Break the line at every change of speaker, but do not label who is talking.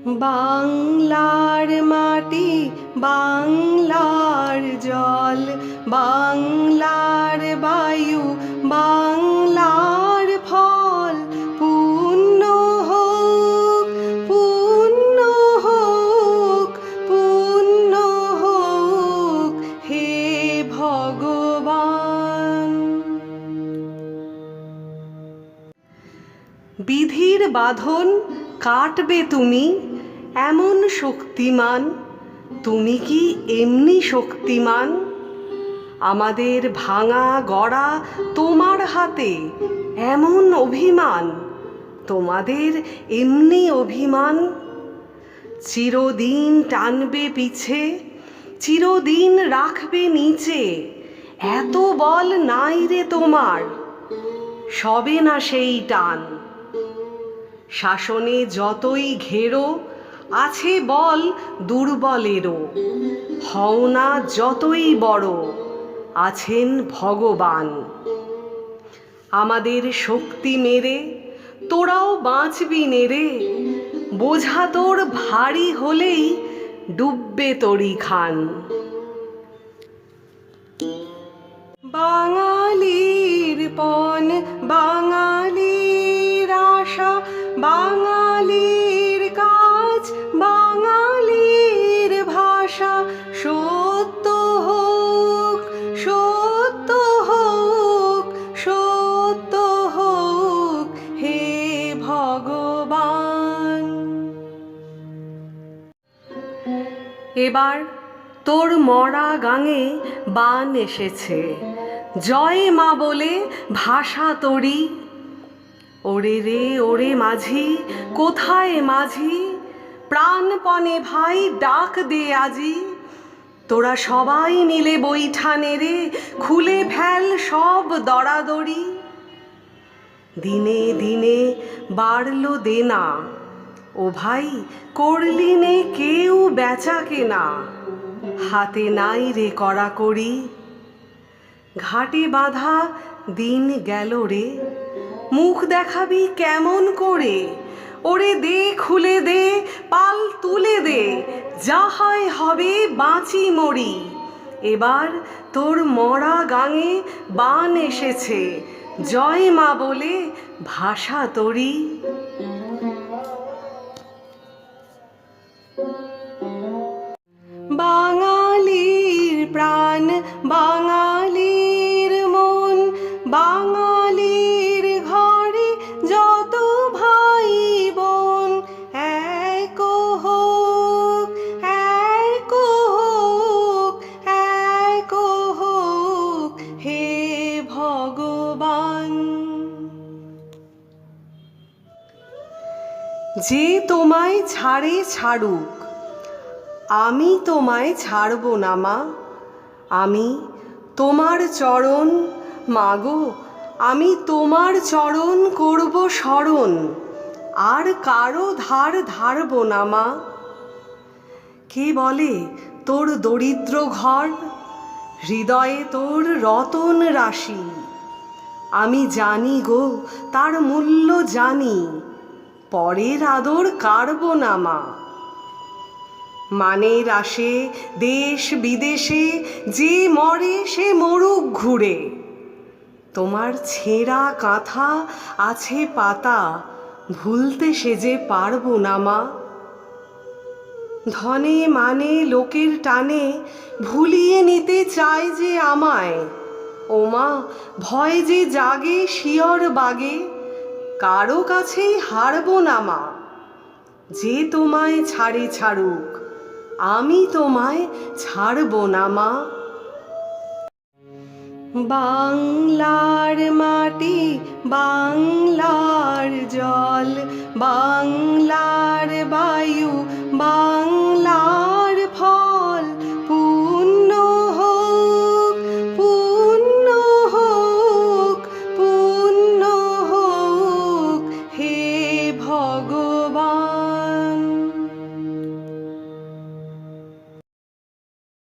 বাংলার মাটি, বাংলার জল, বাংলার বায়ু, বাংলার ফল। পূর্ণ হোক, পূর্ণ হোক, পূর্ণ হোক হে ভগবান। বিধির বাঁধন কাটবে তুমি, এমন শক্তিমান। তুমি কি এমনি শক্তিমান? আমাদের ভাঙা গড়া তোমার হাতে, এমন অভিমান। তোমাদের এমনি অভিমান। চিরদিন টানবে পিছে, চিরদিন রাখবে নিচে। এত বল নাই রে তোমার, সবে না সেই টান। শাসনে যতই ঘেরো, আছে বল দুর্বলেরও। হও না যতই বড়, আছেন ভগবান। আমাদের শক্তি মেরে তোরাও বাঁচবি নেরে। বোঝা তোর ভারী হলেই ডুববে তরি খান। বাঙালির পণ, বাঙালির আশা, বাঙালির কাজ, বাঙালির ভাষা। সত্য হোক, সত্য হোক, সত্য হোক হে ভগবান। এবার তোর মরা গাঙে বান এসেছে, জয় মা বলে ভাষা তরি। ওরে রে ওরে মাঝি, কোথায় মাঝি? প্রাণপণে ভাই ডাক দে আজি। তোরা সবাই মিলে বৈঠা নেড়ে খুলে ফেল সব দরাদরি। দিনে দিনে বাড়লো দেনা, ও ভাই করলি নে কেউ বেচা কেনা। হাতে নাই রে কড়াকড়ি, ঘাটে বাঁধা দিন গেল রে। মুখ দেখাবি কেমন করে? ওরে দে খুলে দে, পাল তুলে দে। যা হয় হবে, বাঁচি মরি। এবার তোর মরা গাঙে বান এসেছে, জয় মা বলে ভাষা তরি। বাঙালির প্রাণ, বাঙালির মন, বাঙালির ঘরে যত ভাই বোন। এক হোক, এক হোক, এক হোক হে ভগবান। যে তোমায় ছাড়ে ছাড়ুক, আমি তোমায় ছাড়ব না মা। আমি তোমার চরণ, মাগো আমি তোমার চরণ করব স্মরণ। আর কারো ধার ধারব না মা। কে বলে তোর দরিদ্র ঘর, হৃদয়ে তোর রতন রাশি। আমি জানি গো তার মূল্য জানি, পরের আদর কাড়ব না মা। মানের আসে দেশ বিদেশে, যে মরে সে মরুক ঘুরে। তোমার ছেঁড়া কাঁথা আছে পাতা, ভুলতে সে যে পারব না মা। ধনে মানে লোকের টানে ভুলিয়ে নিতে চায় যে আমায়। ও মা ভয় যে জাগে শিয়র বাগে, কারো কাছেই হারব না মা। যে তোমায় ছাড়ে ছাড়ুক, আমি তোমায় ছাড়ব না মা। বাংলার মাটি, বাংলার জল, বাংলার